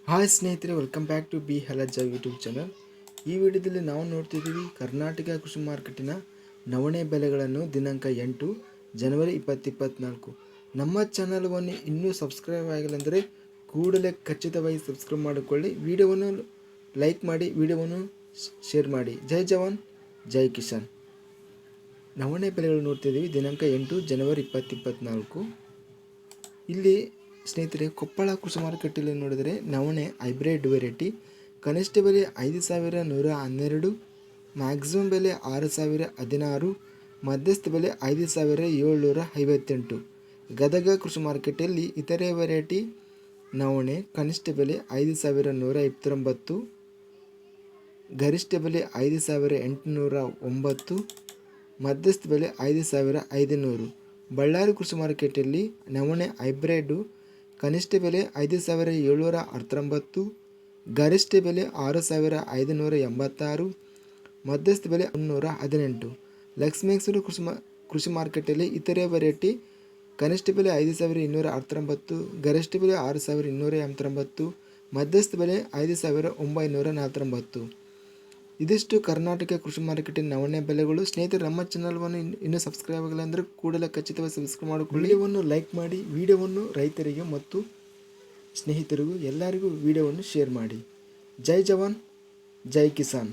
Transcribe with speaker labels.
Speaker 1: Hi ಸ್ನೇಹಿತರೆ, welcome back to ಬಿ ಹಲಜ ಯೂಟ್ಯೂಬ್ ಚಾನಲ್. ಈ ವಿಡಿಯೋದಲ್ಲಿ ನಾವು ನೋಡ್ತಿದ್ದೀವಿ ಕರ್ನಾಟಕ ಕೃಷಿ ಮಾರ್ಕೆಟಿನ ನವಣೆ ಬೆಲೆಗಳನ್ನು ದಿನಾಂಕ 8 ಜನವರಿ 2024. ನಮ್ಮ ಚಾನಲ್ವನ್ನು ಇನ್ನೂ ಸಬ್ಸ್ಕ್ರೈಬ್ ಆಗಿಲ್ಲ ಅಂದರೆ ಕೂಡಲೇ ಖಚಿತವಾಗಿ ಸಬ್ಸ್ಕ್ರೈಬ್ ಮಾಡಿಕೊಳ್ಳಿ. ವಿಡಿಯೋವನ್ನು ಲೈಕ್ ಮಾಡಿ, ವಿಡಿಯೋವನ್ನು ಶೇರ್ ಮಾಡಿ. ಜೈ ಜವಾನ್ ಜೈ ಕಿಸಾನ್. ನವಣೆ ಬೆಲೆಗಳು ನೋಡ್ತಿದ್ದೀವಿ ದಿನಾಂಕ 8 ಜನವರಿ 2024. ಇಲ್ಲಿ ಸ್ನೇಹಿತರೆ, ಕೊಪ್ಪಳ ಕೃಷಿ ಮಾರುಕಟ್ಟೆಯಲ್ಲಿ ನೋಡಿದರೆ ನವಣೆ ಹೈಬ್ರಿಡ್ ವೆರೈಟಿ ಕನಿಷ್ಠ ಬೆಲೆ 5,112, ಮ್ಯಾಕ್ಸಿಮಮ್ ಬೆಲೆ 6,016, ಮಧ್ಯಸ್ಥ ಬೆಲೆ 5,758. ಗದಗ ಕೃಷಿ ಮಾರುಕಟ್ಟೆಯಲ್ಲಿ ಇತರೆ ವೆರೈಟಿ ನವಣೆ ಕನಿಷ್ಠ ಬೆಲೆ 5,129, ಗರಿಷ್ಠ ಬೆಲೆ 5,809, ಮಧ್ಯಸ್ಥ ಬೆಲೆ 5,500. ಬಳ್ಳಾರಿ ಕೃಷಿ ಮಾರುಕಟ್ಟೆಯಲ್ಲಿ ನವಣೆ ಹೈಬ್ರಿಡ್ ಕನಿಷ್ಠ ಬೆಲೆ 5,719, ಗರಿಷ್ಠ ಬೆಲೆ 6,586, ಮಧ್ಯಸ್ಥ ಬೆಲೆ 118. ಲಕ್ಷ್ಮೇಶ್ವರ ಕೃಷಿ ಮಾರುಕಟ್ಟೆಯಲ್ಲಿ ಇತರೆ ವೆರೈಟಿ ಕನಿಷ್ಠ ಬೆಲೆ 5,219, ಗರಿಷ್ಠ ಬೆಲೆ 6,289, ಮಧ್ಯಸ್ಥ ಬೆಲೆ 5,949. ಇದಿಷ್ಟು ಕರ್ನಾಟಕ ಕೃಷಿ ಮಾರುಕಟ್ಟೆಯ ನವಣೆ ಬೆಲೆಗಳು. ಸ್ನೇಹಿತರೆ, ನಮ್ಮ ಚಾನಲ್ವನ್ನು ಇನ್ನೂ ಸಬ್ಸ್ಕ್ರೈಬ್ ಆಗಿಲ್ಲ ಅಂದರೆ ಕೂಡಲೇ ಖಚಿತವಾಗಿ ಸಬ್ಸ್ಕ್ರೈಬ್ ಮಾಡಿಕೊಳ್ಳಿ. ವಿಡಿಯೋವನ್ನು ಲೈಕ್ ಮಾಡಿ, ವಿಡಿಯೋವನ್ನು ರೈತರಿಗೆ ಮತ್ತು ಸ್ನೇಹಿತರಿಗೂ ಎಲ್ಲರಿಗೂ ವಿಡಿಯೋವನ್ನು ಶೇರ್ ಮಾಡಿ. ಜೈ ಜವಾನ್ ಜೈ ಕಿಸಾನ್.